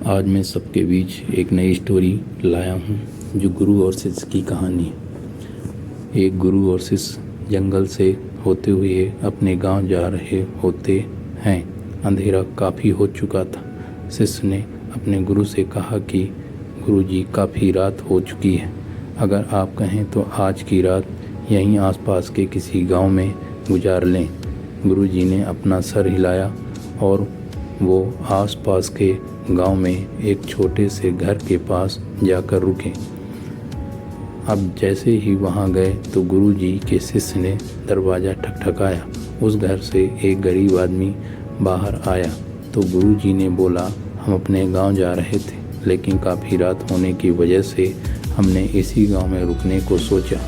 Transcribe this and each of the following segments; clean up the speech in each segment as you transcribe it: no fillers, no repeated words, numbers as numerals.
आज मैं सबके बीच एक नई स्टोरी लाया हूँ जो गुरु और शिष्य की कहानी है। एक गुरु और शिष्य जंगल से होते हुए अपने गांव जा रहे होते हैं। अंधेरा काफ़ी हो चुका था। शिष्य ने अपने गुरु से कहा कि गुरुजी, काफ़ी रात हो चुकी है, अगर आप कहें तो आज की रात यहीं आसपास के किसी गांव में गुजार लें। गुरुजी ने अपना सर हिलाया और वो आसपास के गांव में एक छोटे से घर के पास जाकर रुके। अब जैसे ही वहां गए तो गुरुजी के शिष्य ने दरवाज़ा ठकठकाया। उस घर से एक गरीब आदमी बाहर आया तो गुरुजी ने बोला, हम अपने गांव जा रहे थे, लेकिन काफ़ी रात होने की वजह से हमने इसी गांव में रुकने को सोचा।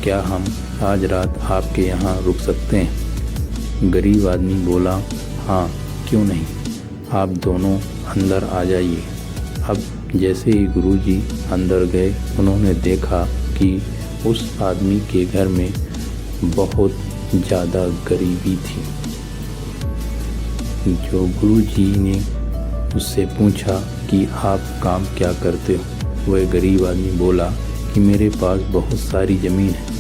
क्या हम आज रात आपके यहाँ रुक सकते हैं? गरीब आदमी बोला, हाँ, क्यों नहीं, आप दोनों अंदर आ जाइए। अब जैसे ही गुरुजी अंदर गए, उन्होंने देखा कि उस आदमी के घर में बहुत ज़्यादा गरीबी थी। जो गुरुजी ने उससे पूछा कि आप काम क्या करते हो? वह गरीब आदमी बोला कि मेरे पास बहुत सारी ज़मीन है।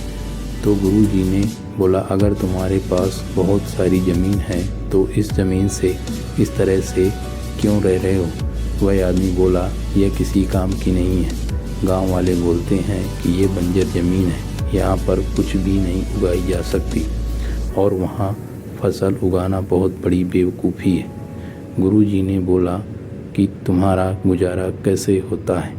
तो गुरुजी ने बोला, अगर तुम्हारे पास बहुत सारी ज़मीन है तो इस ज़मीन से इस तरह से क्यों रह रहे हो? वह आदमी बोला, यह किसी काम की नहीं है। गांव वाले बोलते हैं कि ये बंजर ज़मीन है, यहाँ पर कुछ भी नहीं उगाई जा सकती और वहाँ फसल उगाना बहुत बड़ी बेवकूफ़ी है। गुरुजी ने बोला कि तुम्हारा गुजारा कैसे होता है?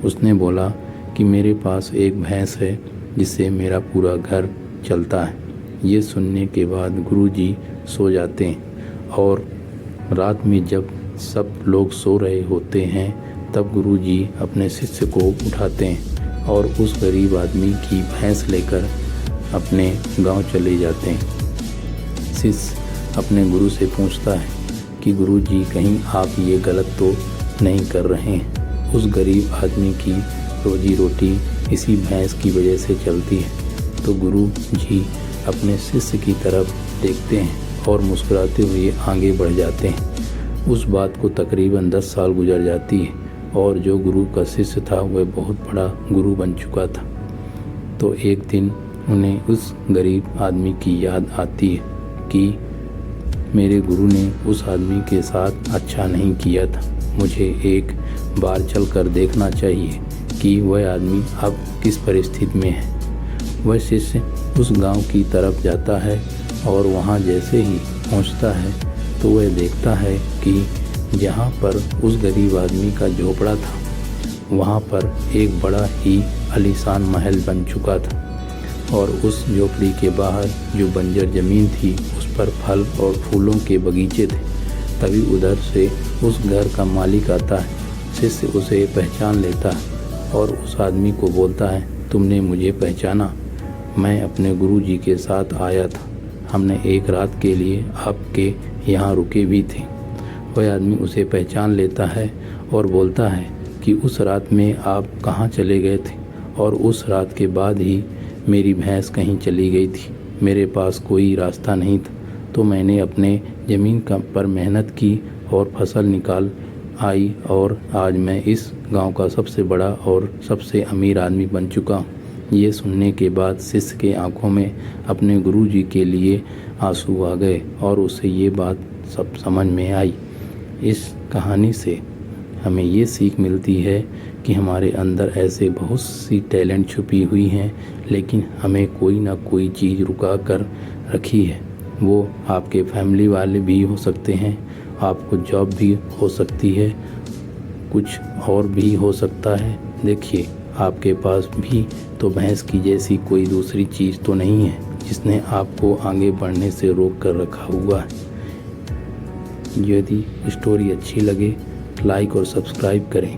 उसने बोला कि मेरे पास एक भैंस है जिससे मेरा पूरा घर चलता है। ये सुनने के बाद गुरुजी सो जाते हैं और रात में जब सब लोग सो रहे होते हैं तब गुरुजी अपने शिष्य को उठाते हैं और उस गरीब आदमी की भैंस लेकर अपने गांव चले जाते हैं। शिष्य अपने गुरु से पूछता है कि गुरुजी, कहीं आप ये गलत तो नहीं कर रहे हैं? उस गरीब आदमी की रोजी रोटी इसी भैंस की वजह से चलती है। तो गुरु जी अपने शिष्य की तरफ देखते हैं और मुस्कुराते हुए आगे बढ़ जाते हैं। उस बात को तकरीबन 10 साल गुजर जाती है और जो गुरु का शिष्य था वह बहुत बड़ा गुरु बन चुका था। तो एक दिन उन्हें उस गरीब आदमी की याद आती है कि मेरे गुरु ने उस आदमी के साथ अच्छा नहीं किया था। मुझे एक बार चलकर देखना चाहिए कि वह आदमी अब किस परिस्थिति में है। वह शिष्य उस गांव की तरफ जाता है और वहां जैसे ही पहुंचता है तो वह देखता है कि जहां पर उस गरीब आदमी का झोपड़ा था वहां पर एक बड़ा ही आलीशान महल बन चुका था और उस झोपड़ी के बाहर जो बंजर ज़मीन थी उस पर फल और फूलों के बगीचे थे। तभी उधर से उस घर का मालिक आता है। शिष्य उसे पहचान लेता है और उस आदमी को बोलता है, तुमने मुझे पहचाना? मैं अपने गुरुजी के साथ आया था, हमने एक रात के लिए आपके यहाँ रुके भी थे। वह आदमी उसे पहचान लेता है और बोलता है कि उस रात में आप कहाँ चले गए थे और उस रात के बाद ही मेरी भैंस कहीं चली गई थी। मेरे पास कोई रास्ता नहीं था तो मैंने अपने ज़मीन पर मेहनत की और फसल निकाल आई और आज मैं इस गांव का सबसे बड़ा और सबसे अमीर आदमी बन चुका हूँ। ये सुनने के बाद शिष्य के आंखों में अपने गुरुजी के लिए आंसू आ गए और उसे ये बात सब समझ में आई। इस कहानी से हमें ये सीख मिलती है कि हमारे अंदर ऐसे बहुत सी टैलेंट छुपी हुई हैं, लेकिन हमें कोई ना कोई चीज़ रुका कर रखी है। वो आपके फैमिली वाले भी हो सकते हैं, आपको जॉब भी हो सकती है, कुछ और भी हो सकता है। देखिए, आपके पास भी तो भैंस की जैसी कोई दूसरी चीज़ तो नहीं है जिसने आपको आगे बढ़ने से रोक कर रखा हुआ है। यदि स्टोरी अच्छी लगे लाइक और सब्सक्राइब करें।